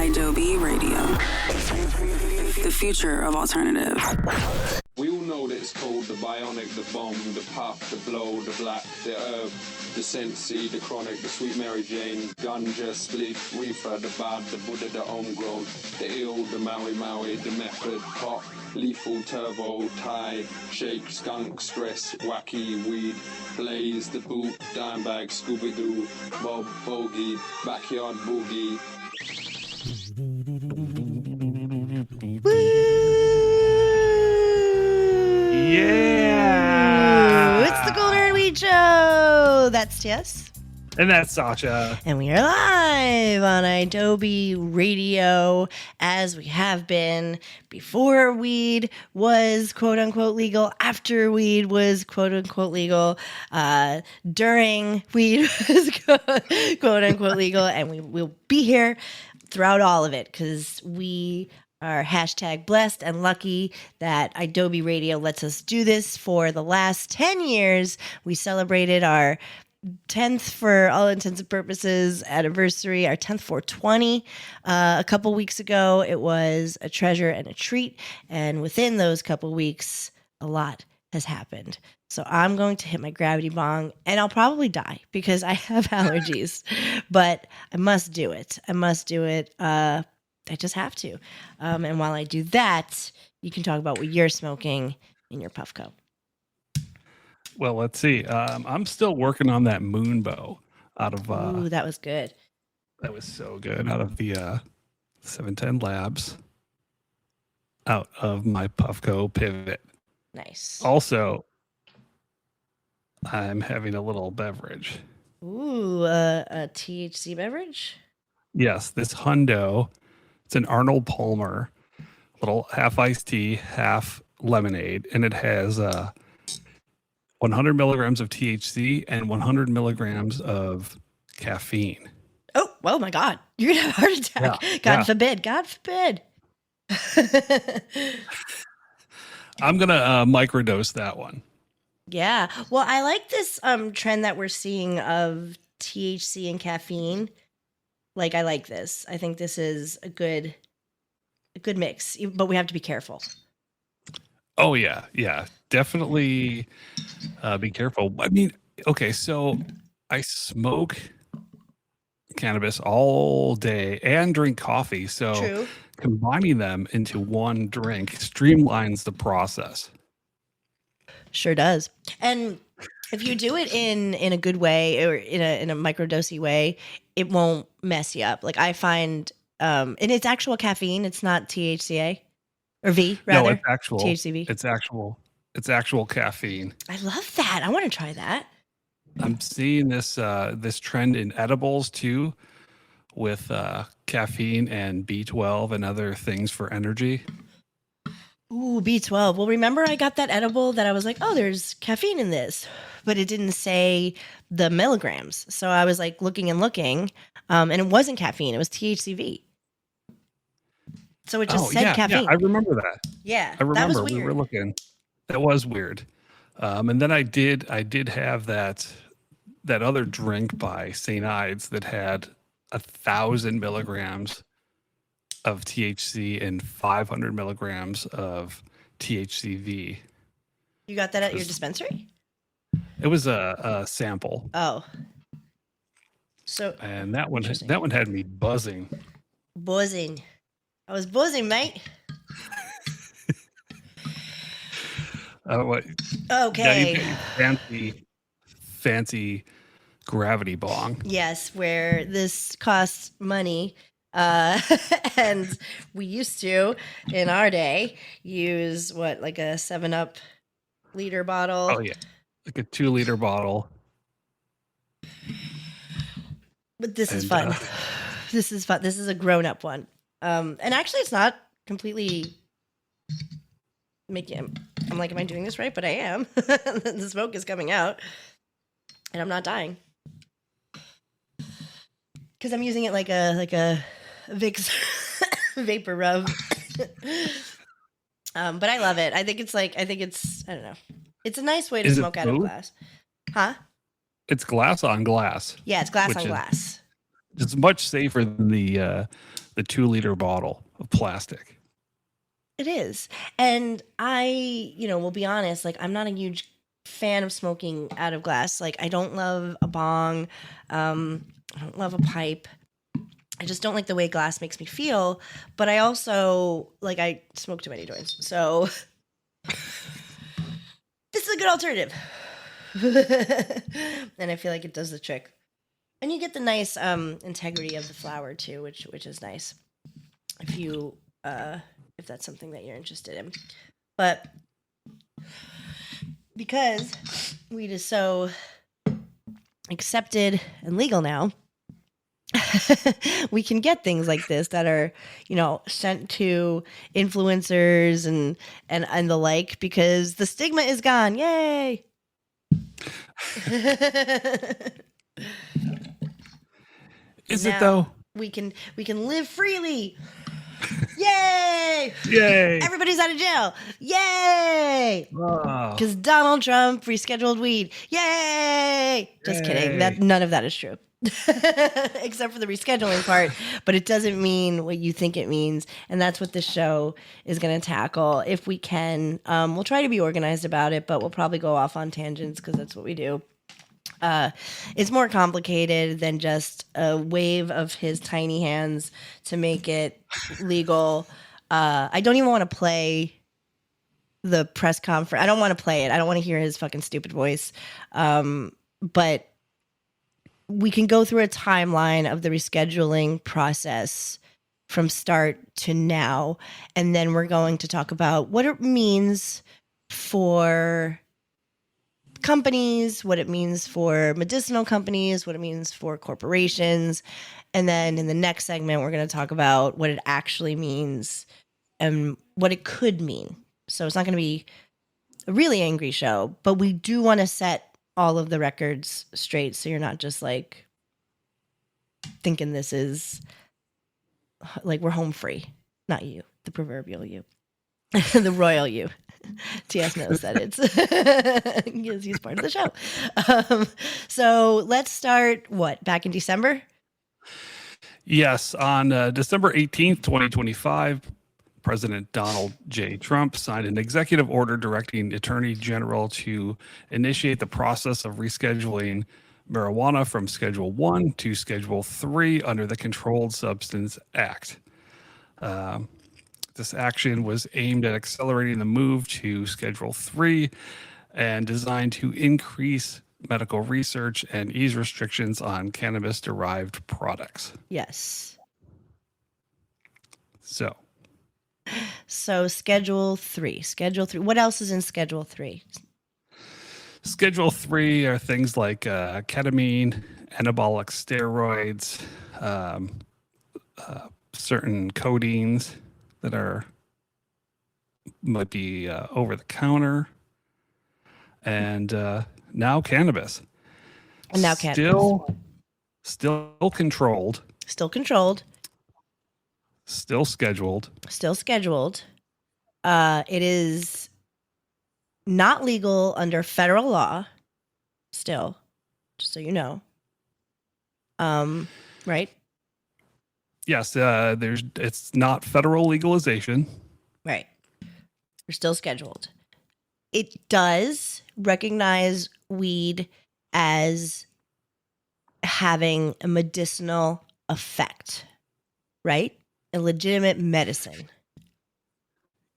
Adobe Radio, the future of alternative. We all know that it's called the bionic, the bomb, the puff, the blow, the black, the herb, the sensei, the chronic, the sweet Mary Jane, ganja, spliff, reefer, the bad, the Buddha, the homegrown, the ill, the Maui Maui, the method, pop, lethal, turbo, Thai, shake, skunk, stress, wacky, weed, blaze, the boot, dime bag, Scooby-Doo, Bob, bogey, backyard boogie. Yeah! It's the Golden Earned Weed Show! That's Tess. And that's Sasha. And we are live on Adobe Radio, as we have been before weed was quote-unquote legal, after weed was quote-unquote legal, during weed was quote-unquote legal, and we will be here throughout all of it, because we are hashtag blessed and lucky that Adobe Radio lets us do this for the last 10 years. We celebrated our 10th, for all intents and purposes, anniversary, our 10th 420. A couple weeks ago, it was a treasure and a treat. And within those couple weeks, a lot has happened. So I'm going to hit my gravity bong, and I'll probably die because I have allergies. But I must do it. I just have to. And while I do that, you can talk about what you're smoking in your Puffco. Well, let's see. I'm still working on that moon bow out of... Ooh, that was good. That was so good. Out of the 710 Labs. Out of my Puffco pivot. Nice. Also, I'm having a little beverage. Ooh, a THC beverage? Yes, this Hundo. It's an Arnold Palmer, little half iced tea, half lemonade, and it has 100 milligrams of THC and 100 milligrams of caffeine. Oh my God. You're going to have a heart attack. Yeah, God forbid. God forbid. I'm going to microdose that one. Yeah. Well, I like this trend that we're seeing of THC and caffeine. Like, I like this. I think this is a good mix, but we have to be careful. Oh, yeah. Yeah. Definitely be careful. I mean, okay, so I smoke cannabis all day and drink coffee. So True. Combining them into one drink streamlines the process. Sure does. And if you do it in a good way, or in a microdosy way, it won't mess you up. Like, I find, and it's actual caffeine. It's not THCA or V, rather. No, it's actual THCV. It's actual caffeine. I love that. I want to try that. I'm seeing this trend in edibles too, with caffeine and B12 and other things for energy. Ooh, B12. Well, remember I got that edible that I was like, oh, there's caffeine in this, but it didn't say the milligrams. So I was like looking, and it wasn't caffeine. It was THCV. So it just said caffeine. Yeah, I remember that. Yeah, I remember that was weird. We were looking. That was weird. And then I did have that other drink by St. Ides that had 1,000 milligrams of THC and 500 milligrams of THCV. You got that at your dispensary? It was a sample. Oh. So. And that one had me buzzing. Buzzing. I was buzzing, mate. What? Okay. Yeah, fancy gravity bong. Yes, where this costs money. And we used to, in our day, use like a 7-Up liter bottle. Oh, yeah. Like a 2-liter bottle. But this is fun. This is fun. This is a grown-up one. And actually, it's not completely making... I'm like, am I doing this right? But I am. The smoke is coming out. And I'm not dying. Because I'm using it like a Vicks vapor rub. But I love it. I think it's, I don't know. It's a nice way to smoke out of glass. Huh? It's glass on glass. Yeah, it's glass on glass. It's much safer than the the 2-liter bottle of plastic. It is. And I, will be honest, like, I'm not a huge fan of smoking out of glass. Like, I don't love a bong. I don't love a pipe. I just don't like the way glass makes me feel. But I also, like, I smoke too many joints. So this is a good alternative. And I feel like it does the trick. And you get the nice integrity of the flower too, which is nice. If you if that's something that you're interested in. But because weed is so accepted and legal now, we can get things like this that are, sent to influencers and the like, because the stigma is gone. Yay. Is now it though? We can live freely. Yay! Yay! Everybody's out of jail. Yay! Because Donald Trump rescheduled weed. Yay! Just kidding. None of that is true. Except for the rescheduling part, but it doesn't mean what you think it means, and that's what this show is going to tackle if we can. We'll try to be organized about it, but we'll probably go off on tangents because that's what we do. It's more complicated than just a wave of his tiny hands to make it legal. I don't even want to play the press conference. I don't want to play it. I don't want to hear his fucking stupid voice. But we can go through a timeline of the rescheduling process from start to now. And then we're going to talk about what it means for companies, what it means for medicinal companies, what it means for corporations. And then in the next segment, we're going to talk about what it actually means and what it could mean. So it's not going to be a really angry show, but we do want to set all of the records straight, so you're not just like thinking this is like we're home free. Not you, the proverbial you, the royal you. TS knows that it's because he's part of the show. So let's start back in December? Yes, on December 18th, 2025, President Donald J. Trump signed an executive order directing Attorney General to initiate the process of rescheduling marijuana from Schedule 1 to Schedule 3 under the Controlled Substance Act. This action was aimed at accelerating the move to Schedule 3 and designed to increase medical research and ease restrictions on cannabis-derived products. Yes. So Schedule 3. Schedule 3. What else is in Schedule 3? Schedule 3 are things like ketamine, anabolic steroids, certain codeines that might be over the counter, and now cannabis. And now cannabis. Still controlled. Still controlled. Still scheduled. Still scheduled. It is not legal under federal law. Still, just so you know. Right? Yes, it's not federal legalization. Right. You're still scheduled. It does recognize weed as having a medicinal effect, right? A legitimate medicine.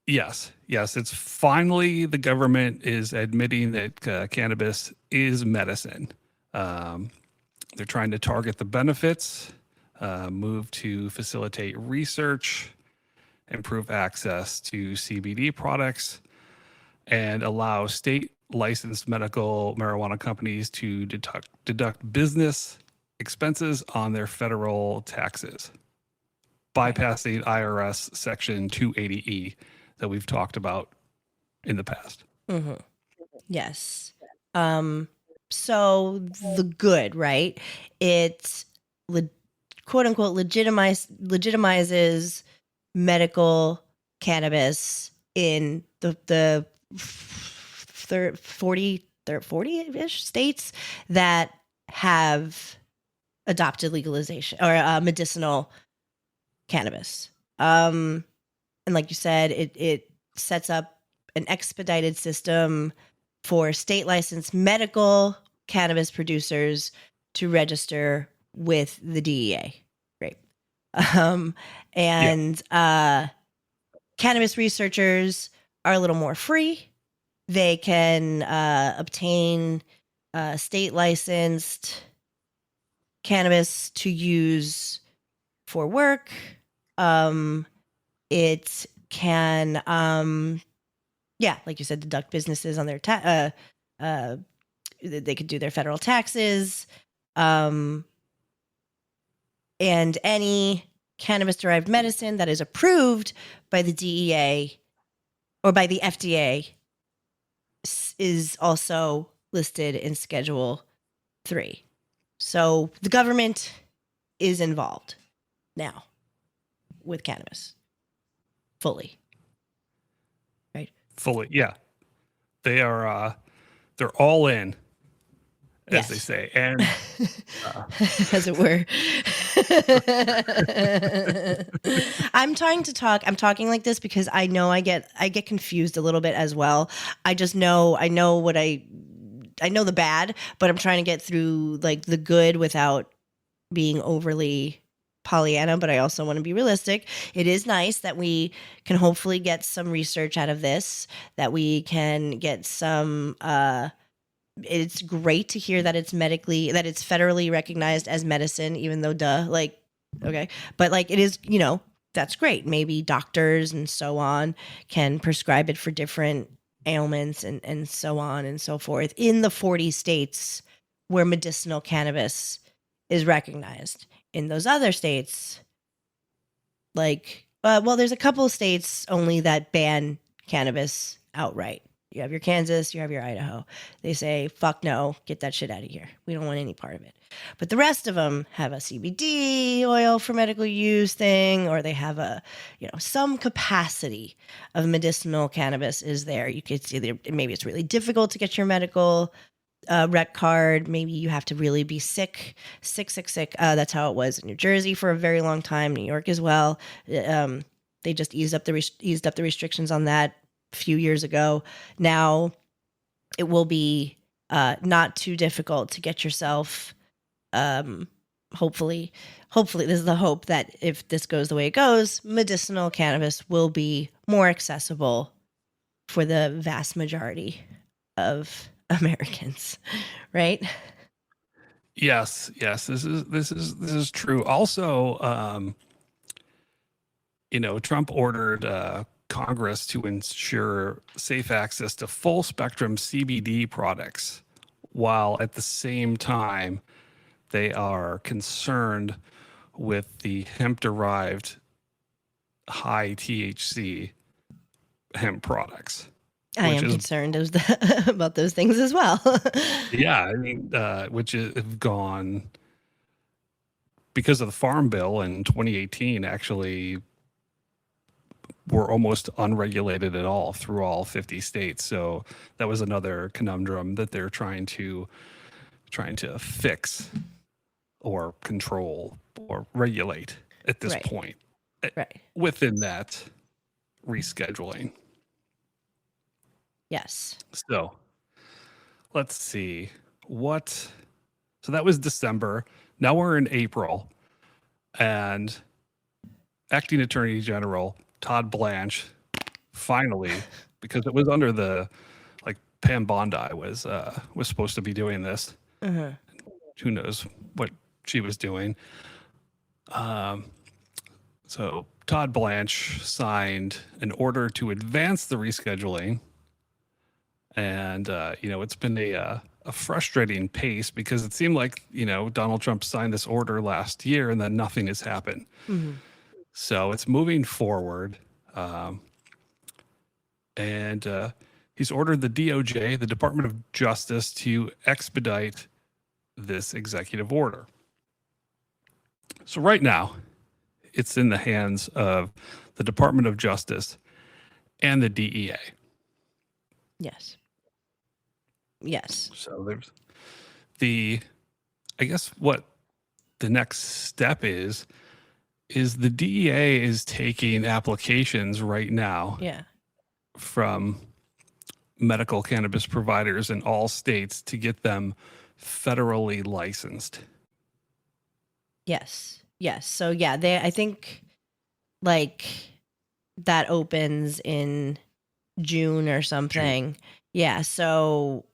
Yes. It's finally the government is admitting that cannabis is medicine. They're trying to target the benefits, move to facilitate research, improve access to CBD products, and allow state licensed medical marijuana companies to deduct business expenses on their federal taxes, bypassing IRS Section 280E that we've talked about in the past. Mm-hmm. Yes. So the good, right? It quote unquote legitimizes medical cannabis in the 40-ish states that have adopted legalization or medicinal cannabis. And like you said, it sets up an expedited system for state licensed medical cannabis producers to register with the DEA. Great. And cannabis researchers are a little more free. They can obtain state licensed cannabis to use for work. It can, like you said, deduct businesses on their they could do their federal taxes, and any cannabis derived medicine that is approved by the DEA or by the FDA is also listed in Schedule 3. So the government is involved now with cannabis fully. Right? Fully, yeah. They are they're all in, as they say. And as it were. I'm talking like this because I know I get confused a little bit as well. I know the bad, but I'm trying to get through like the good without being overly Pollyanna, but I also want to be realistic. It is nice that we can hopefully get some research out of this, that we can get some it's great to hear that it's federally recognized as medicine, even though okay. But like it is, that's great. Maybe doctors and so on can prescribe it for different ailments and so on and so forth in the 40 states where medicinal cannabis is recognized. In those other states, there's a couple of states only that ban cannabis outright. You have your Kansas, you have your Idaho. They say, fuck no, get that shit out of here. We don't want any part of it. But the rest of them have a CBD oil for medical use thing, or they have some capacity of medicinal cannabis is there. You could see maybe it's really difficult to get your medical rec card. Maybe you have to really be sick. That's how it was in New Jersey for a very long time. New York as well. They just eased up the restrictions on that a few years ago. Now it will be not too difficult to get yourself. Hopefully, this is the hope that if this goes the way it goes, medicinal cannabis will be more accessible for the vast majority of Americans, right? Yes. This is true. Also, Trump ordered Congress to ensure safe access to full spectrum CBD products, while at the same time they are concerned with the hemp derived high THC hemp products. I am concerned about those things as well. Yeah, I mean, which have gone because of the Farm Bill in 2018. Actually, were almost unregulated at all through all 50 states. So that was another conundrum that they're trying to fix or control or regulate at this point. Right. Within that rescheduling. Yes. So let's see so that was December. Now we're in April, and Acting Attorney General Todd Blanche finally, because it was under the Pam Bondi was supposed to be doing this. Uh-huh. Who knows what she was doing? So Todd Blanche signed an order to advance the rescheduling. And, it's been a frustrating pace because it seemed like, Donald Trump signed this order last year and then nothing has happened. Mm-hmm. So it's moving forward. And he's ordered the DOJ, the Department of Justice, to expedite this executive order. So right now, it's in the hands of the Department of Justice and the DEA. Yes. So there's I guess what the next step is is the DEA is taking applications right now Yeah. from medical cannabis providers in all states to get them federally licensed. Yes. Yes. So yeah, I think like that opens in June or something. Yeah. So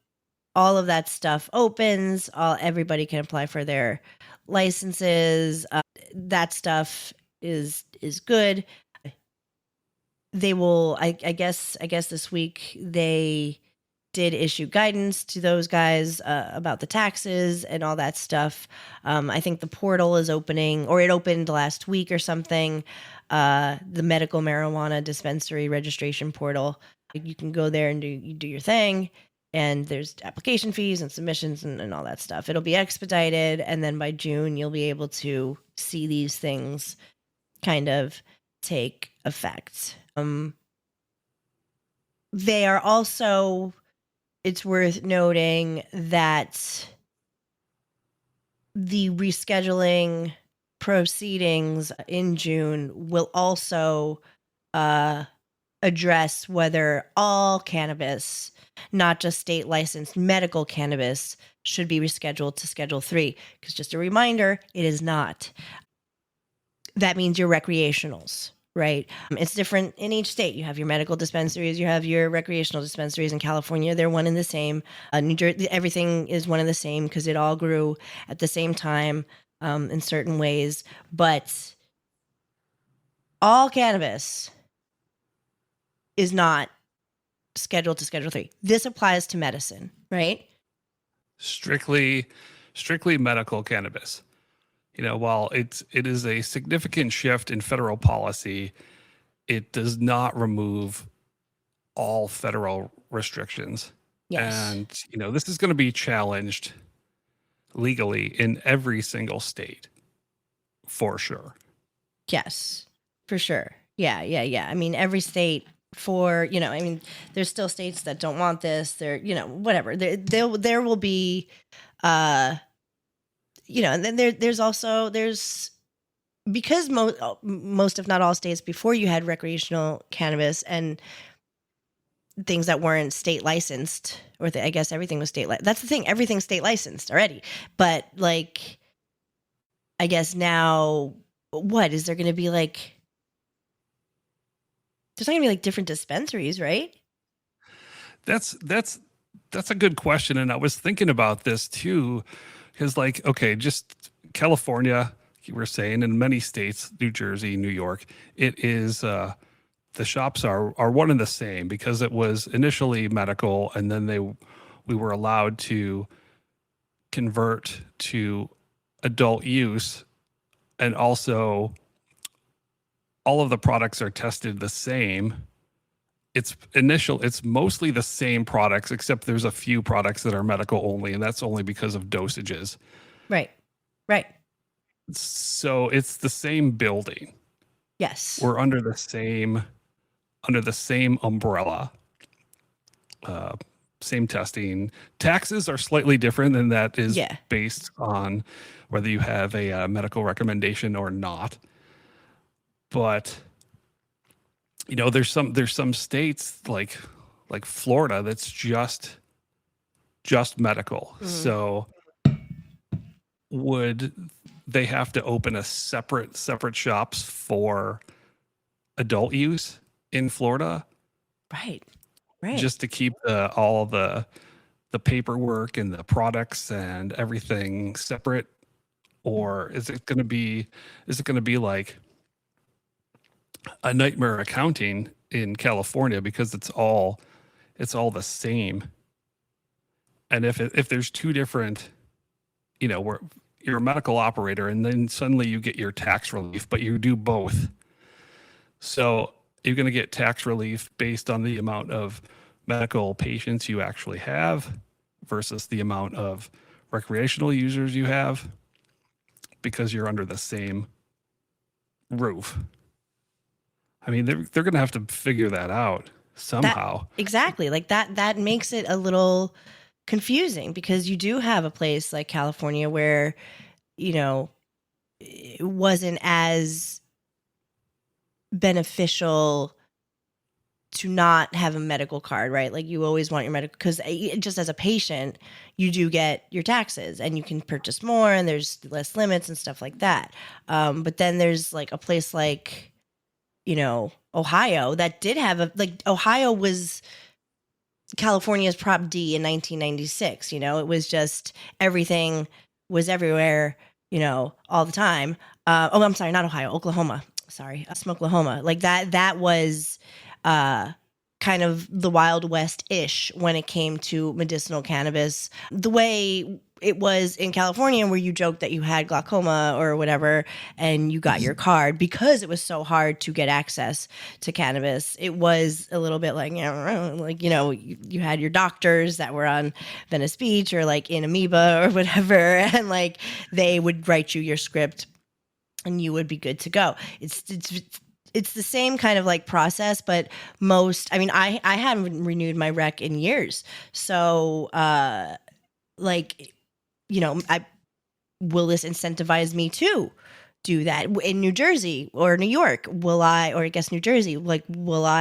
all of that stuff opens. Everybody can apply for their licenses. That stuff is good. They will. I guess this week they did issue guidance to those guys about the taxes and all that stuff. I think the portal is opening, or it opened last week or something. The medical marijuana dispensary registration portal. You can go there and do your thing, and there's application fees and submissions and all that stuff. It'll be expedited, and then by June you'll be able to see these things kind of take effect. They are also, it's worth noting that the rescheduling proceedings in June will also address whether all cannabis, not just state licensed medical cannabis, should be rescheduled to Schedule 3. Because just a reminder, it is not. That means your recreationals, right? It's different in each state. You have your medical dispensaries, you have your recreational dispensaries. In California, they're one and the same. New Jersey, everything is one and the same because it all grew at the same time in certain ways. But all cannabis is not scheduled to Schedule 3. This applies to medicine, right? Strictly medical cannabis. You know, while it is a significant shift in federal policy, it does not remove all federal restrictions. Yes. And, you know, this is going to be challenged legally in every single state for sure. Yes, for sure. Yeah. I mean, every state there's still states that don't want this. Whatever. There will be, and then there's because most if not all states before you had recreational cannabis and things that weren't state licensed, or I guess everything was that's the thing, everything's state licensed already. But like, I guess now, what is there going to be like? There's not going to be like different dispensaries, right? That's a good question, and I was thinking about this too. Because, like, okay, just California, you were saying, in many states, New Jersey, New York, it is the shops are one and the same because it was initially medical, and then we were allowed to convert to adult use, and also all of the products are tested the same. It's mostly the same products, except there's a few products that are medical only, and that's only because of dosages. Right. So it's the same building. Yes. We're under the same umbrella. Same testing. Taxes are slightly different, and that is based on whether you have a medical recommendation or not. But you know, there's some states like Florida that's just medical. Mm-hmm. So would they have to open a separate shops for adult use in Florida? Right. Just to keep all the paperwork and the products and everything separate, or is it going to be like a nightmare accounting in California because it's all the same? And if there's two different, where you're a medical operator and then suddenly you get your tax relief, but you do both. So you're going to get tax relief based on the amount of medical patients you actually have versus the amount of recreational users you have because you're under the same roof. I mean, they're going to have to figure that out somehow. Exactly. Like that makes it a little confusing because you do have a place like California where, it wasn't as beneficial to not have a medical card, right? Like you always want your medical, because just as a patient, you do get your taxes and you can purchase more and there's less limits and stuff like that. But then there's like a place like, Ohio that did have Ohio was California's Prop D in 1996. It was just everything was everywhere, all the time. I'm sorry, not Ohio, Oklahoma. Sorry, Smokelahoma. Like that was kind of the Wild West-ish when it came to medicinal cannabis. The way it was in California, where you joked that you had glaucoma or whatever, and you got your card because it was so hard to get access to cannabis. It was a little bit like, you had your doctors that were on Venice Beach or like in Amoeba or whatever, and like they would write you your script and you would be good to go. It's the same kind of like process, but I haven't renewed my rec in years. So, will this incentivize me to do that in New Jersey or New York? Will I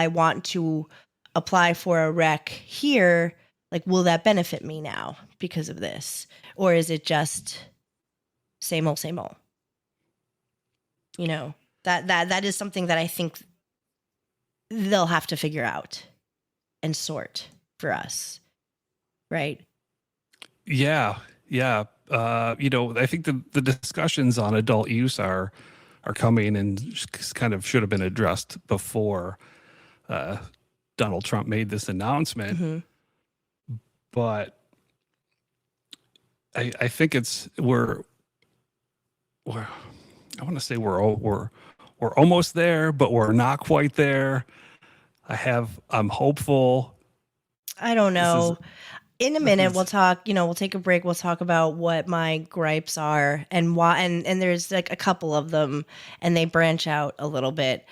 want to apply for a rec here? Like, will that benefit me now because of this? Or is it just same old, same old? That is something that I think they'll have to figure out and sort for us. Right? Yeah. I think the discussions on adult use are coming and kind of should have been addressed before Donald Trump made this announcement. Mm-hmm. But I think we're I want to say we're almost there, but we're not quite there. I'm hopeful. I don't know. In a minute, we'll talk, we'll take a break. We'll talk about what my gripes are and why. And there's like a couple of them and they branch out a little bit.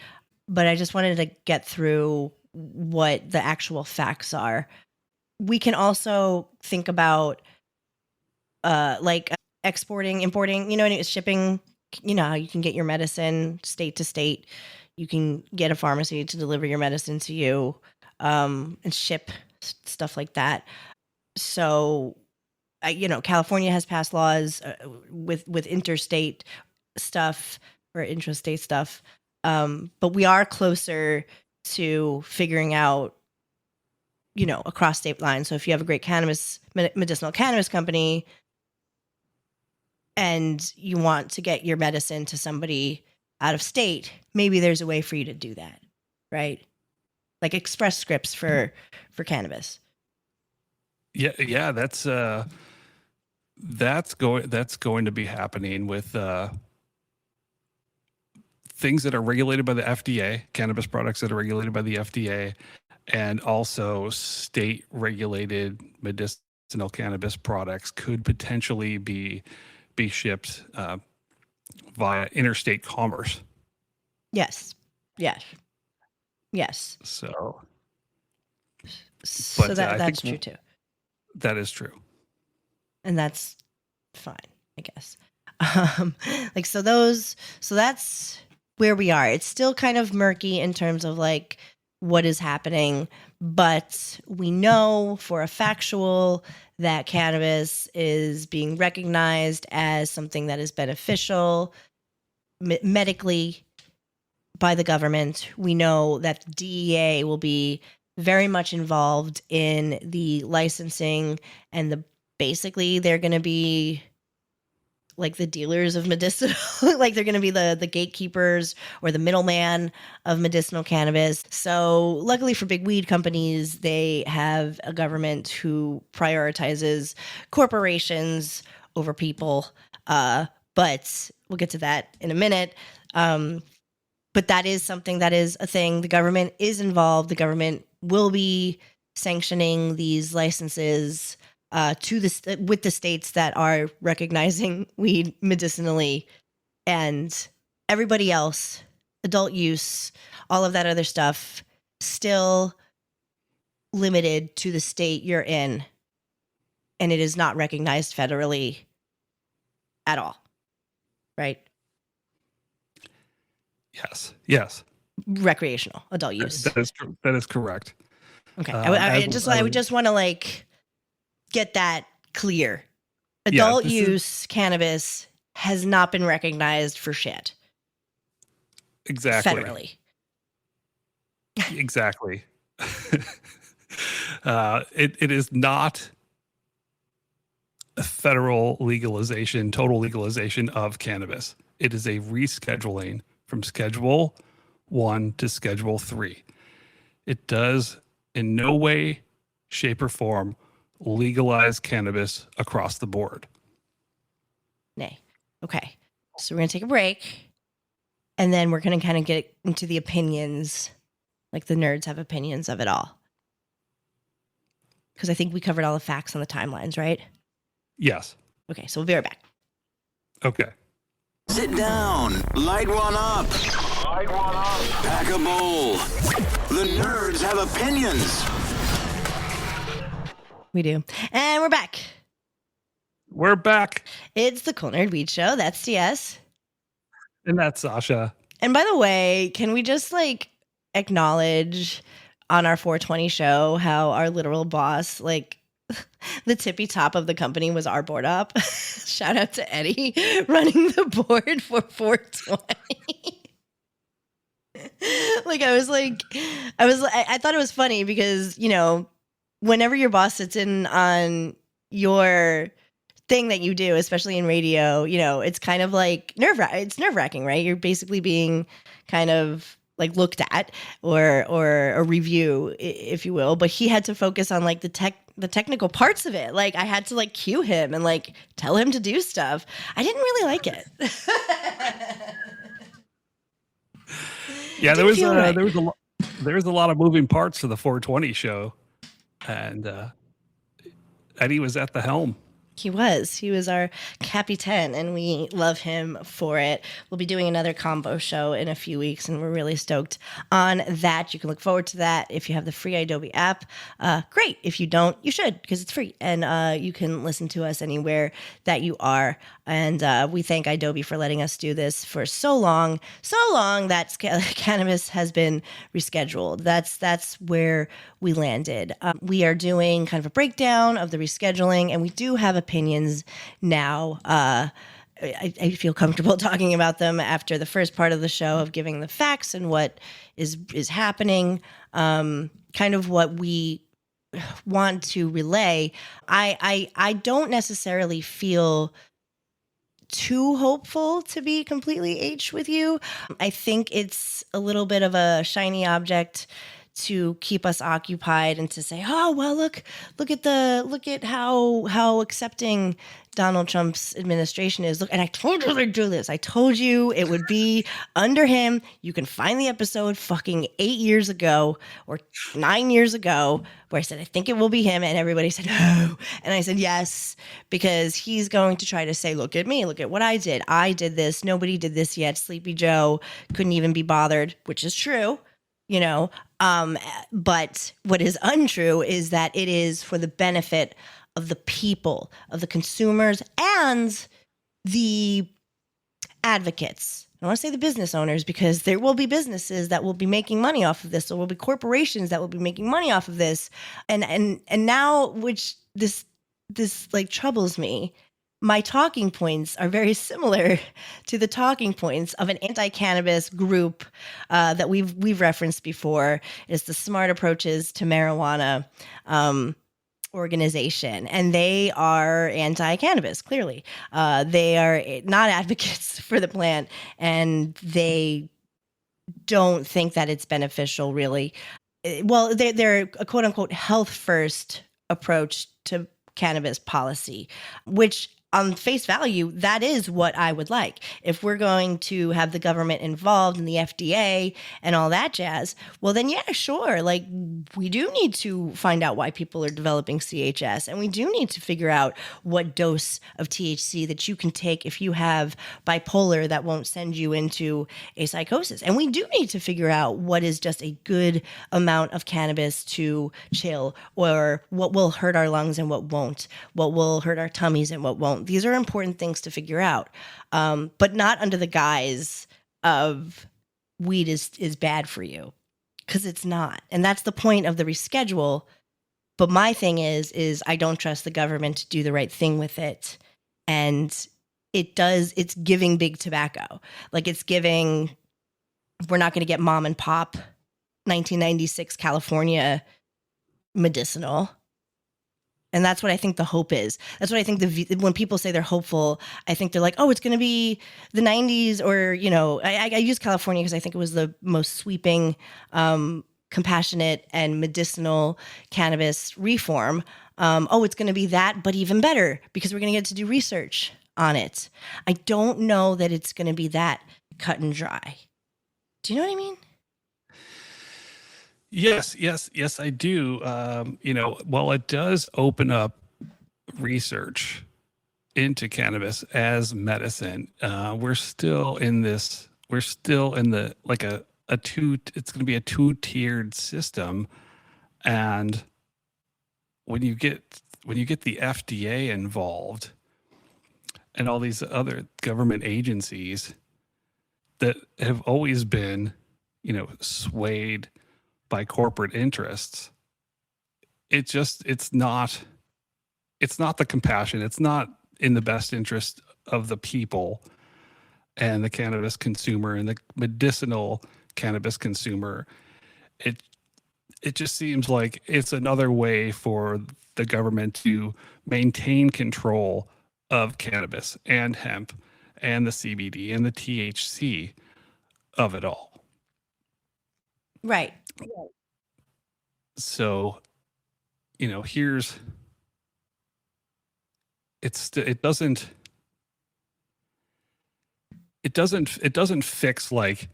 But I just wanted to get through what the actual facts are. We can also think about exporting, importing, shipping. How you can get your medicine state to state. You can get a pharmacy to deliver your medicine to you and ship stuff like that. So, California has passed laws with interstate stuff or intrastate stuff. But we are closer to figuring out, across state lines. So if you have a great medicinal cannabis company and you want to get your medicine to somebody out of state, maybe there's a way for you to do that, right? Like Express Scripts for cannabis. Yeah, that's going to be happening with things that are regulated by the FDA, cannabis products that are regulated by the FDA, and also state regulated medicinal cannabis products could potentially be shipped via interstate commerce. Yes. So that's true too. That is true. And that's fine, I guess. So that's where we are. It's still kind of murky in terms of like what is happening, but we know for a factual that cannabis is being recognized as something that is beneficial medically by the government. We know that the DEA will be very much involved in the licensing and basically they're going to be like the dealers of medicinal, like they're going to be the gatekeepers or the middleman of medicinal cannabis. So luckily for big weed companies, they have a government who prioritizes corporations over people. But we'll get to that in a minute. But that is something that is a thing. The government is involved. The government will be sanctioning these licenses with the states that are recognizing weed medicinally, and everybody else, adult use, all of that other stuff, still limited to the state you're in, and it is not recognized federally at all, right? Yes. recreational adult use. That is true. That is correct. Okay. I would just want to like get that clear. Adult use cannabis has not been recognized for shit. Exactly. Federally. Exactly. It is not a federal legalization, total legalization of cannabis. It is a rescheduling from Schedule 1 to Schedule 3. It does in no way, shape, or form legalize cannabis across the board. Nay. Okay. So we're going to take a break, and then we're going to kind of get into the opinions, like the nerds have opinions of it all. Because I think we covered all the facts on the timelines, right? Yes. Okay, so we'll be right back. Okay. Sit down. Light one up. Pack a bowl. The nerds have opinions. We do. And we're back. We're back. It's the Cool Nerd Weed Show. That's DS. And that's Sasha. And by the way, can we just like acknowledge on our 420 show how our literal boss, like the tippy top of the company was our board op. Shout out to Eddie running the board for 420. I thought it was funny because, you know, whenever your boss sits in on your thing that you do, especially in radio, you know, it's kind of like nerve-wracking, right? You're basically being kind of like looked at or a review, if you will. But he had to focus on like the technical parts of it. Like I had to like cue him and like tell him to do stuff. I didn't really like it. Yeah, there was a lot of moving parts to the 420 show, and Eddie was at the helm. He was our Capitan, and we love him for it. We'll be doing another combo show in a few weeks, and we're really stoked on that. You can look forward to that if you have the free Adobe app. Great. If you don't, you should, because it's free, and you can listen to us anywhere that you are. And we thank Adobe for letting us do this for so long that cannabis has been rescheduled. That's where we landed. We are doing kind of a breakdown of the rescheduling, and we do have opinions now. I feel comfortable talking about them after the first part of the show of giving the facts and what is happening, kind of what we want to relay. I don't necessarily feel too hopeful to be completely H with you. I think it's a little bit of a shiny object to keep us occupied and to say, oh, well, look at how accepting Donald Trump's administration is. Look, and I told you they'd do this. I told you it would be under him. You can find the episode fucking 8 years ago or 9 years ago where I said, I think it will be him. And everybody said, no. And I said, yes, because he's going to try to say, look at me, look at what I did. I did this. Nobody did this yet. Sleepy Joe couldn't even be bothered, which is true. You know, but what is untrue is that it is for the benefit of the people, of the consumers, and the advocates. I don't want to say the business owners, because there will be businesses that will be making money off of this. There will be corporations that will be making money off of this. And now, which this like troubles me, my talking points are very similar to the talking points of an anti-cannabis group that we've referenced before. It's the Smart Approaches to Marijuana organization, and they are anti-cannabis. Clearly, they are not advocates for the plant, and they don't think that it's beneficial. Really, well, they're a quote unquote health first approach to cannabis policy, which on face value, that is what I would like. If we're going to have the government involved in the FDA and all that jazz, well, then, yeah, sure. Like, we do need to find out why people are developing CHS, and we do need to figure out what dose of THC that you can take if you have bipolar that won't send you into a psychosis. And we do need to figure out what is just a good amount of cannabis to chill, or what will hurt our lungs and what won't, what will hurt our tummies and what won't. These are important things to figure out, but not under the guise of weed is bad for you, because it's not. And that's the point of the reschedule. But my thing is I don't trust the government to do the right thing with it. And it's giving big tobacco. Like, it's giving, we're not going to get mom and pop 1996 California medicinal. And that's what I think the hope is. That's what I think when people say they're hopeful, I think they're like, oh, it's going to be the 90s, or, you know, I use California because I think it was the most sweeping, compassionate and medicinal cannabis reform. It's going to be that, but even better, because we're going to get to do research on it. I don't know that it's going to be that cut and dry. Do you know what I mean? Yes, I do. While it does open up research into cannabis as medicine, we're still in the like it's going to be a two-tiered system. And when you get the FDA involved and all these other government agencies that have always been, swayed by corporate interests, it's not the compassion. It's not in the best interest of the people and the cannabis consumer and the medicinal cannabis consumer. It just seems like it's another way for the government to maintain control of cannabis and hemp and the CBD and the THC of it all. Right. So, it doesn't fix like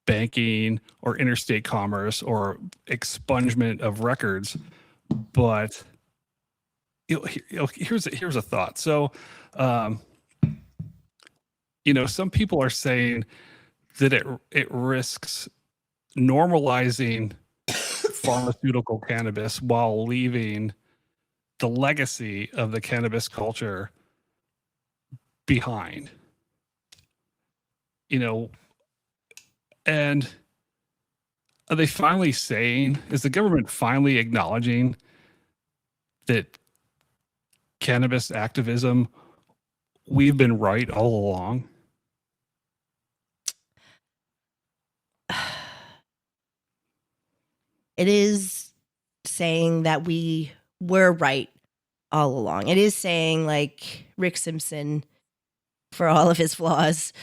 banking or interstate commerce or expungement of records, but here's a thought. So, some people are saying that it risks normalizing pharmaceutical cannabis while leaving the legacy of the cannabis culture behind. And are they finally saying, is the government finally acknowledging that cannabis activism, we've been right all along? It is saying that we were right all along. It is saying, like, Rick Simpson, for all of his flaws,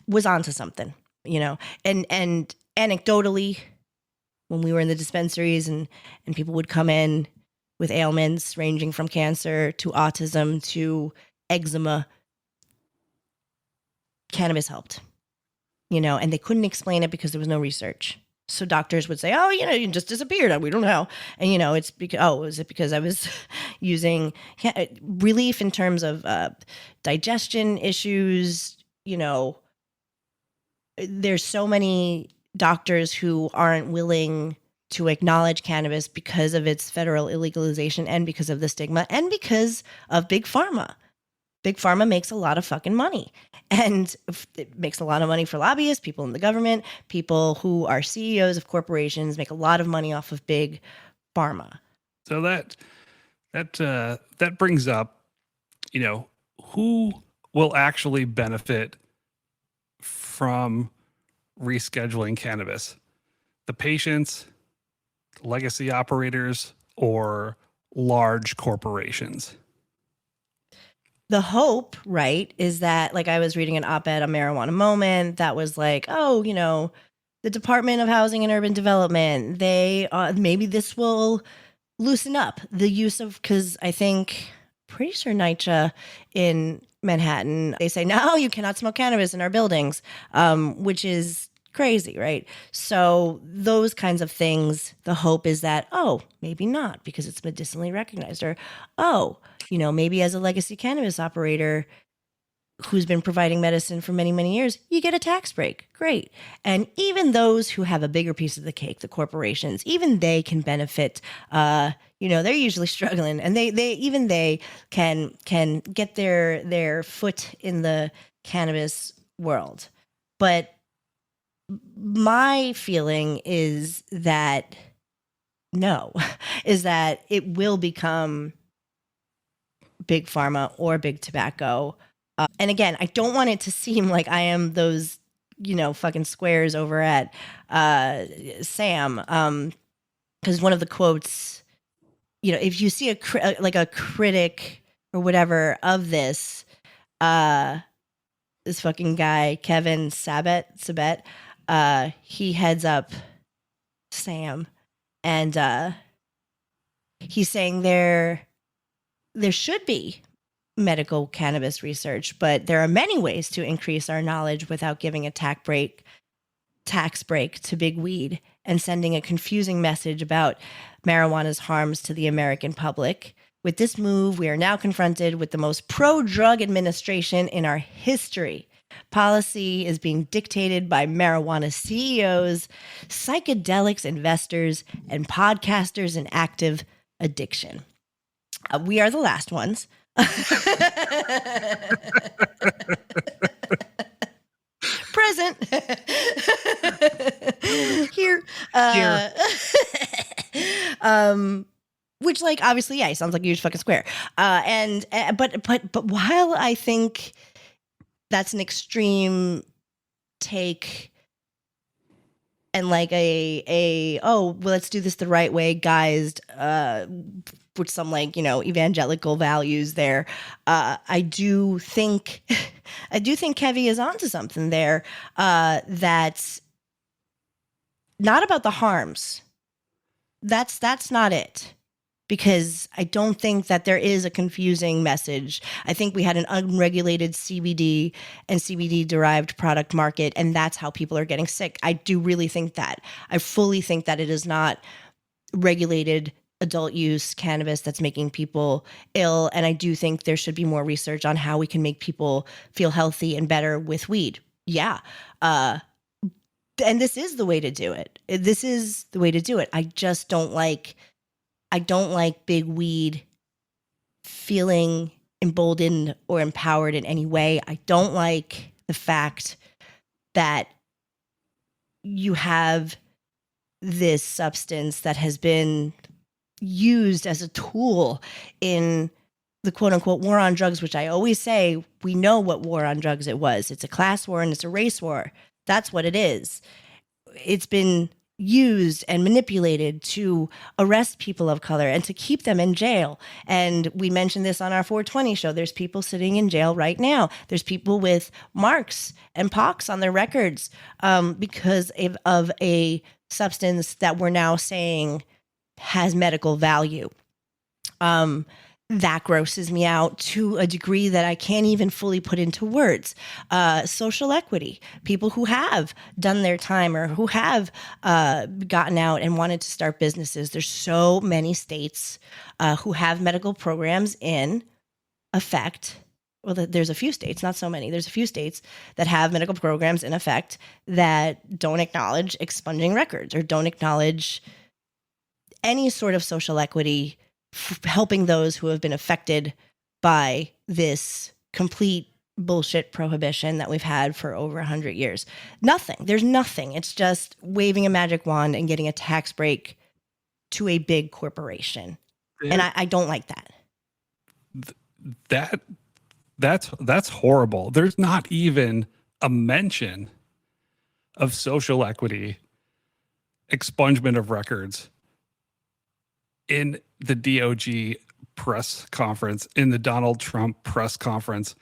was onto something, and anecdotally, when we were in the dispensaries and people would come in with ailments ranging from cancer to autism to eczema, cannabis helped, and they couldn't explain it because there was no research. So doctors would say, oh, you just disappeared. We don't know. And, it's because, is it because I was using relief in terms of digestion issues? There's so many doctors who aren't willing to acknowledge cannabis because of its federal illegalization and because of the stigma and because of Big Pharma. Big Pharma makes a lot of fucking money, and it makes a lot of money for lobbyists, people in the government, people who are CEOs of corporations make a lot of money off of Big Pharma. So that brings up, who will actually benefit from rescheduling cannabis? The patients, legacy operators, or large corporations? The hope, right, is that, like, I was reading an op-ed on Marijuana Moment that was like, oh, the Department of Housing and Urban Development, they maybe this will loosen up the use of, because I think, pretty sure NYCHA in Manhattan, they say, no, you cannot smoke cannabis in our buildings, which is crazy, right? So those kinds of things, the hope is that, oh, maybe not because it's medicinally recognized, or, oh, maybe as a legacy cannabis operator who's been providing medicine for many, many years, you get a tax break. Great. And even those who have a bigger piece of the cake, the corporations, even they can benefit. They're usually struggling, and they can get their foot in the cannabis world. But my feeling is that no, is that it will become big pharma or big tobacco. And again, I don't want it to seem like I am those, fucking squares over at Sam. Because one of the quotes, if you see a critic or whatever of this fucking guy, Kevin Sabet, he heads up Sam, and he's saying there should be medical cannabis research, but there are many ways to increase our knowledge without giving a tax break to big weed and sending a confusing message about marijuana's harms to the American public. With this move, we are now confronted with the most pro-drug administration in our history. Policy is being dictated by marijuana CEOs, psychedelics investors, and podcasters in active addiction. We are the last ones. Present. Here. Which, like, obviously, yeah, he sounds like a huge fucking square. But while I think that's an extreme take and like let's do this the right way, guised with some evangelical values there. I do think Kevy is onto something there. That's not about the harms. That's not it. Because I don't think that there is a confusing message. I think we had an unregulated CBD and CBD-derived product market, and that's how people are getting sick. I do really think that. I fully think that it is not regulated adult use cannabis that's making people ill, and I do think there should be more research on how we can make people feel healthy and better with weed. Yeah. And this is the way to do it. This is the way to do it. I just don't like big weed feeling emboldened or empowered in any way. I don't like the fact that you have this substance that has been used as a tool in the quote unquote war on drugs, which I always say, we know what war on drugs it was. It's a class war and it's a race war. That's what it is. It's been used and manipulated to arrest people of color and to keep them in jail. And we mentioned this on our 420 show. There's people sitting in jail right now. There's people with marks and pox on their records because of a substance that we're now saying has medical value. That grosses me out to a degree that I can't even fully put into words. Social equity, people who have done their time or who have gotten out and wanted to start businesses. There's so many states who have medical programs in effect. Well, there's a few states, not so many. There's a few states that have medical programs in effect that don't acknowledge expunging records or don't acknowledge any sort of social equity helping those who have been affected by this complete bullshit prohibition that we've had for over 100 years. Nothing. There's nothing. It's just waving a magic wand and getting a tax break to a big corporation. And I don't like that. That's horrible. There's not even a mention of social equity, expungement of records in the DOJ press conference, in the Donald Trump press conference.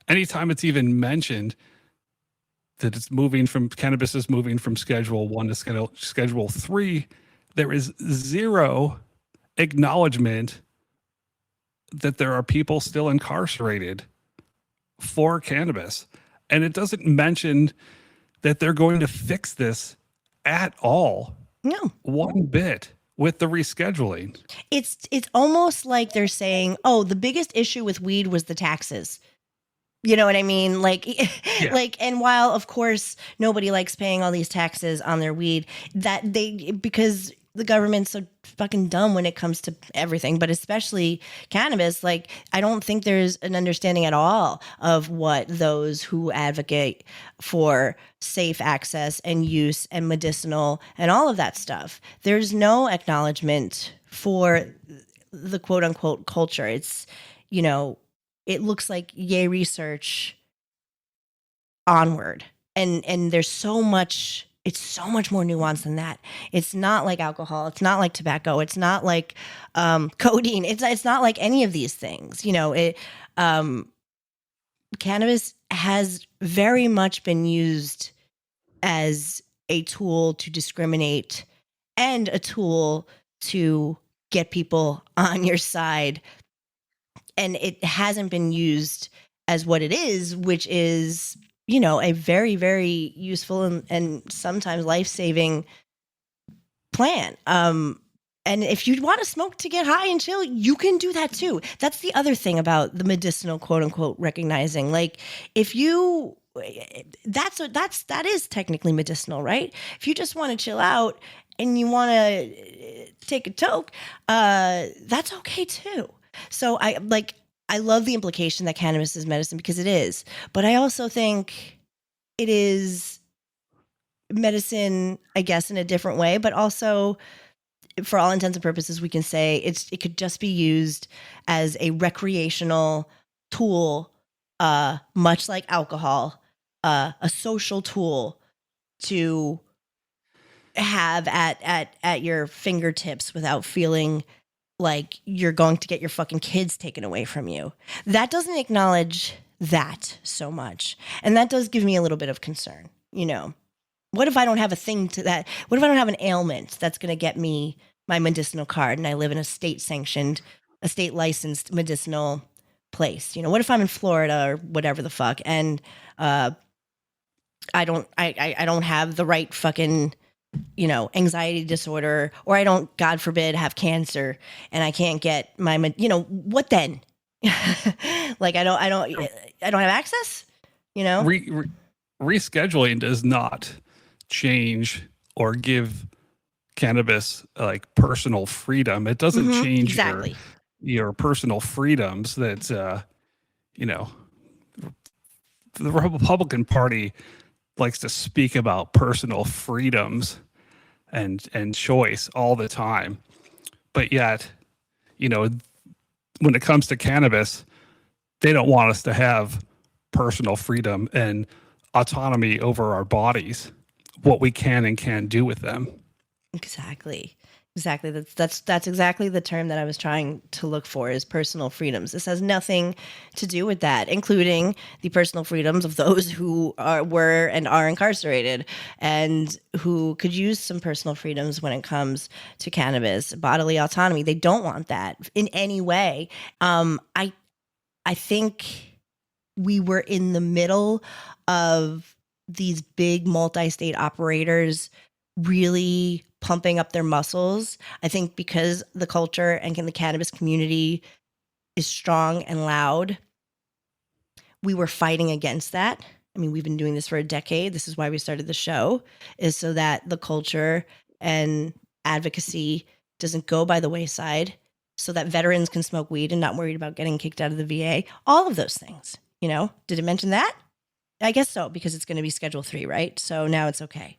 Anytime it's even mentioned that cannabis is moving from Schedule 1 to Schedule 3, there is zero acknowledgement that there are people still incarcerated for cannabis. And it doesn't mention that they're going to fix this at all. No. One bit. With the rescheduling. It's almost like they're saying, oh, the biggest issue with weed was the taxes. You know what I mean? Yeah. And while of course nobody likes paying all these taxes on their weed, because the government's so fucking dumb when it comes to everything, but especially cannabis. Like, I don't think there's an understanding at all of what those who advocate for safe access and use and medicinal and all of that stuff. There's no acknowledgement for the quote unquote culture. It's, you know, it looks like yay research onward. And there's so much, it's so much more nuanced than that. It's not like alcohol. It's not like tobacco. It's not like codeine. It's not like any of these things. You know, cannabis has very much been used as a tool to discriminate and a tool to get people on your side. And it hasn't been used as what it is, which is, you know, a very, very useful and sometimes life-saving plan. And if you want to smoke to get high and chill, you can do that too. That's the other thing about the medicinal, quote unquote, recognizing. Like, if you, that is technically medicinal, right? If you just want to chill out and you want to take a toke, that's okay too. So I love the implication that cannabis is medicine, because it is. But I also think it is medicine, I guess, in a different way. But also, for all intents and purposes, we can say it could just be used as a recreational tool, much like alcohol, a social tool to have at your fingertips without feeling like you're going to get your fucking kids taken away from you. That doesn't acknowledge that so much. And that does give me a little bit of concern. You know, what if I don't have a thing to that? What if I don't have an ailment that's going to get me my medicinal card and I live in a state licensed medicinal place? You know, what if I'm in Florida or whatever the fuck, and I don't have the right fucking, you know, anxiety disorder, or I don't, God forbid, have cancer, and I can't get my, you know, what then? Like, I don't have access, you know? Rescheduling does not change or give cannabis like personal freedom. It doesn't change exactly your personal freedoms. That, you know, the Republican Party likes to speak about personal freedoms and choice all the time. But yet, you know, when it comes to cannabis, they don't want us to have personal freedom and autonomy over our bodies, what we can and can't do with them. Exactly. That's exactly the term that I was trying to look for, is personal freedoms. This has nothing to do with that, including the personal freedoms of those who were and are incarcerated and who could use some personal freedoms when it comes to cannabis, bodily autonomy. They don't want that in any way. I think we were in the middle of these big multi-state operators really pumping up their muscles. I think because the culture and the cannabis community is strong and loud, we were fighting against that. I mean, we've been doing this for a decade. This is why we started the show, is so that the culture and advocacy doesn't go by the wayside, so that veterans can smoke weed and not worried about getting kicked out of the VA. All of those things, you know? Did it mention that? I guess so, because it's going to be Schedule 3, right? So now it's okay.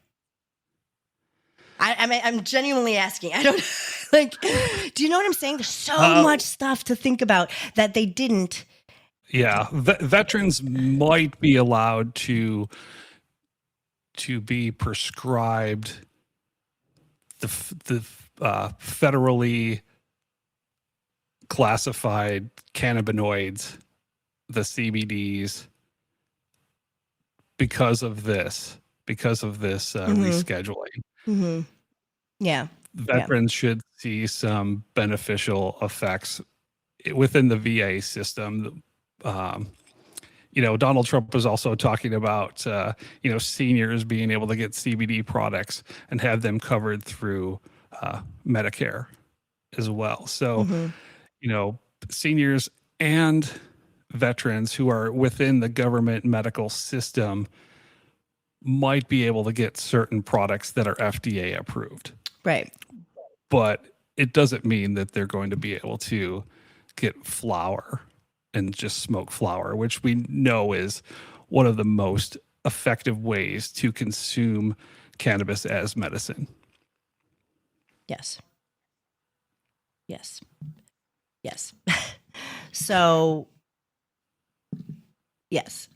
I'm genuinely asking. I don't like. Do you know what I'm saying? There's so much stuff to think about that they didn't. Yeah, veterans might be allowed to be prescribed the federally classified cannabinoids, the CBDs, because of this rescheduling. Mm-hmm. Yeah. Veterans should see some beneficial effects within the VA system. You know, Donald Trump was also talking about, you know, seniors being able to get CBD products and have them covered through Medicare as well. So, you know, seniors and veterans who are within the government medical system might be able to get certain products that are FDA approved. Right. but it doesn't mean that they're going to be able to get flower and just smoke flower, which we know is one of the most effective ways to consume cannabis as medicine. Yes. Yes. Yes. So, yes.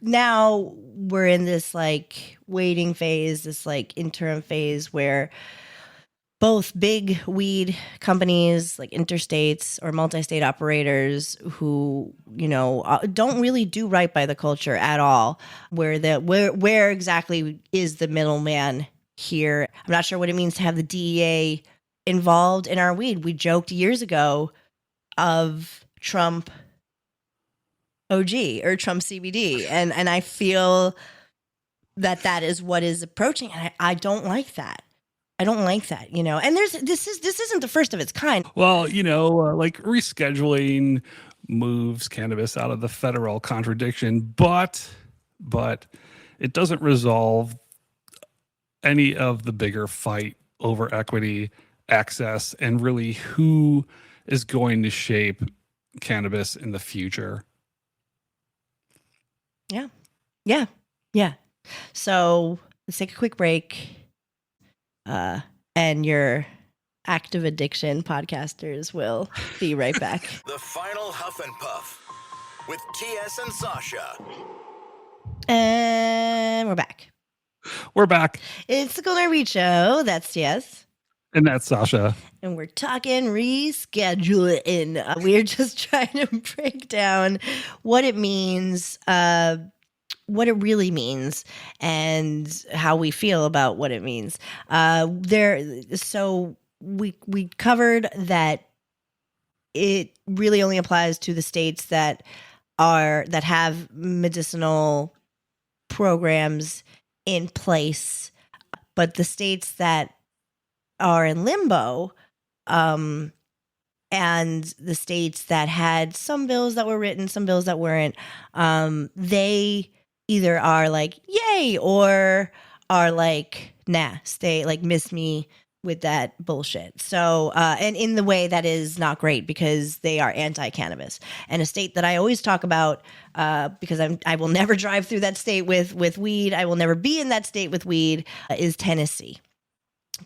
Now we're in this like waiting phase, this like interim phase where both big weed companies like interstates or multi-state operators who, you know, don't really do right by the culture at all. Where exactly is the middleman here? I'm not sure what it means to have the DEA involved in our weed. We joked years ago of Trump OG or Trump CBD, and I feel that is what is approaching, and I don't like that. I don't like that, you know. And this isn't the first of its kind. Well, you know, like rescheduling moves cannabis out of the federal contradiction, but it doesn't resolve any of the bigger fight over equity, access, and really who is going to shape cannabis in the future. Yeah. So let's take a quick break. And your active addiction podcasters will be right back. The final Huff and Puff with TS and Sasha. And we're back. We're back. It's the Golden Read Show. That's TS. And that's Sasha. And we're talking rescheduling. We're just trying to break down what it means, what it really means, and how we feel about what it means. So we covered that it really only applies to the states that have medicinal programs in place, but the states that are in limbo, and the states that had some bills that were written, some bills that weren't, they either are like, yay, or are like, nah, stay, like, miss me with that bullshit. So, and in the way that is not great because they are anti-cannabis. And a state that I always talk about, because I will never drive through that state with weed, I will never be in that state with weed, is Tennessee.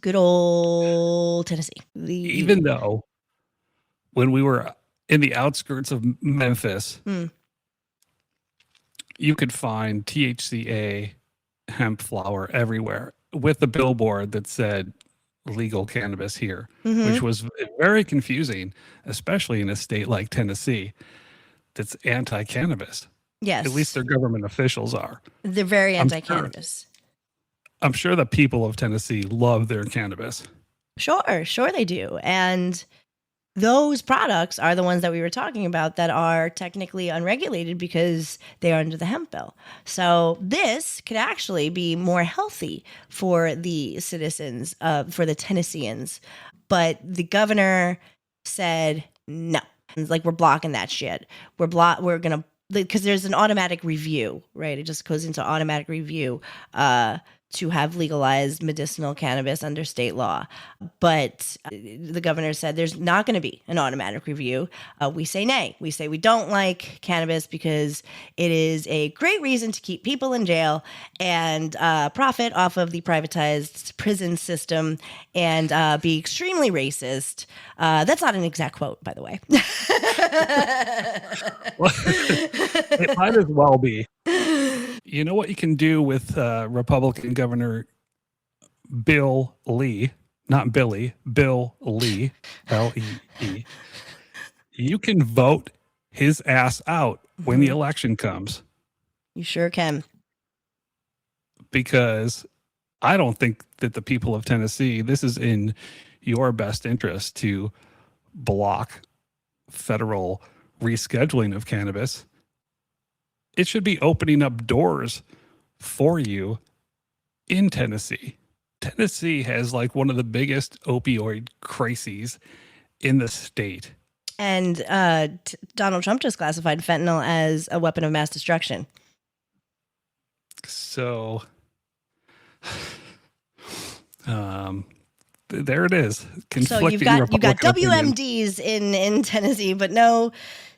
Good old Tennessee. Even though when we were in the outskirts of Memphis, you could find THCA hemp flower everywhere with a billboard that said legal cannabis here, which was very confusing, especially in a state like Tennessee that's anti-cannabis. Yes. At least their government officials are. They're very anti-cannabis. I'm sure the people of Tennessee love their cannabis. Sure they do. And those products are the ones that we were talking about that are technically unregulated because they are under the hemp bill. So this could actually be more healthy for the citizens, for the Tennesseans. But the governor said no. It's like, we're blocking that shit. We're going to, because there's an automatic review, right? It just goes into automatic review to have legalized medicinal cannabis under state law. But the governor said there's not going to be an automatic review. We say nay. We say we don't like cannabis because it is a great reason to keep people in jail and profit off of the privatized prison system and be extremely racist. That's not an exact quote, by the way. It might as well be. You know what you can do with Republican Governor Bill Lee, not Billy, Bill Lee, L-E-E. You can vote his ass out when the election comes. You sure can. Because I don't think that the people of Tennessee, this is in your best interest to block federal rescheduling of cannabis. It should be opening up doors for you in Tennessee. Tennessee has like one of the biggest opioid crises in the state. And Donald Trump just classified fentanyl as a weapon of mass destruction. So, There it is. So you've got Republican opinion. WMDs in Tennessee, but no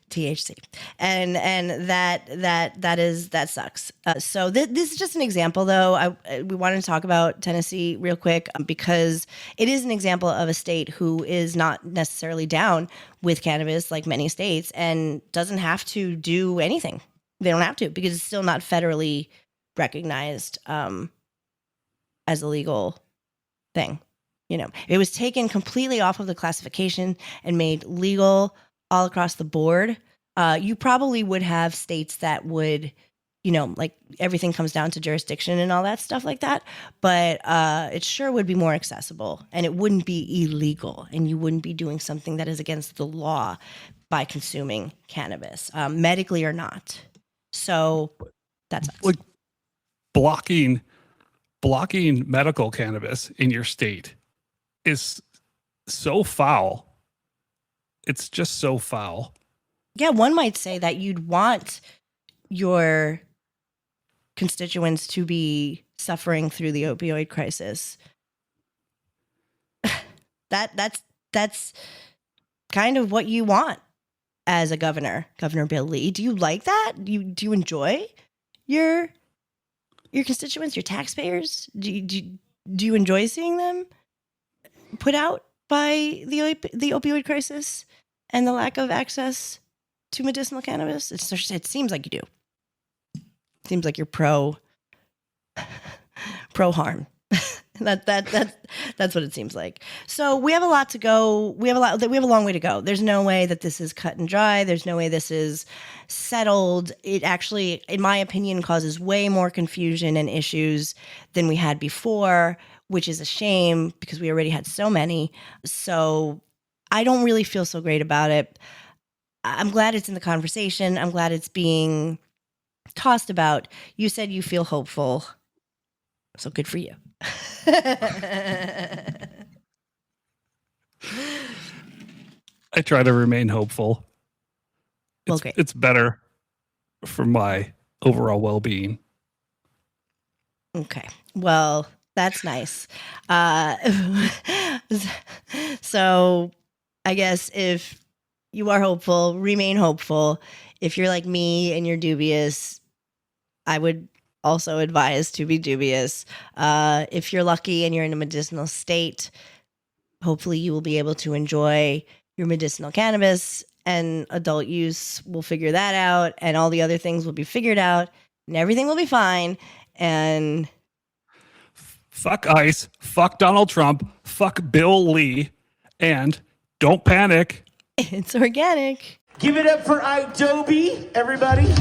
THC, and that sucks. So this is just an example, though. We wanted to talk about Tennessee real quick because it is an example of a state who is not necessarily down with cannabis, like many states, and doesn't have to do anything. They don't have to because it's still not federally recognized as a legal thing. You know, it was taken completely off of the classification and made legal all across the board. You probably would have states that would, you know, like everything comes down to jurisdiction and all that stuff like that. But it sure would be more accessible, and it wouldn't be illegal, and you wouldn't be doing something that is against the law by consuming cannabis, medically or not. So that's like blocking medical cannabis in your state is so foul. It's just so foul. Yeah, one might say that you'd want your constituents to be suffering through the opioid crisis. That's kind of what you want as a governor, Governor Bill Lee. Do you like that? Do you enjoy your constituents, your taxpayers? Do you enjoy seeing them put out by the opioid crisis and the lack of access to medicinal cannabis? It seems like you do. It seems like you're pro harm. That's what it seems like. So we have a lot to go. We have a long way to go. There's no way that this is cut and dry. There's no way this is settled. It actually, in my opinion, causes way more confusion and issues than we had before, which is a shame because we already had so many. So I don't really feel so great about it. I'm glad it's in the conversation. I'm glad it's being tossed about. You said you feel hopeful. So good for you. I try to remain hopeful. Okay. It's better for my overall well-being. Okay. Well, that's nice. So I guess if you are hopeful, remain hopeful. If you're like me and you're dubious, I would also advise to be dubious. If you're lucky and you're in a medicinal state, hopefully you will be able to enjoy your medicinal cannabis, and adult use will figure that out, and all the other things will be figured out, and everything will be fine. And fuck ICE, fuck Donald Trump, fuck Bill Lee, and don't panic. It's organic. Give it up for Adobe, everybody.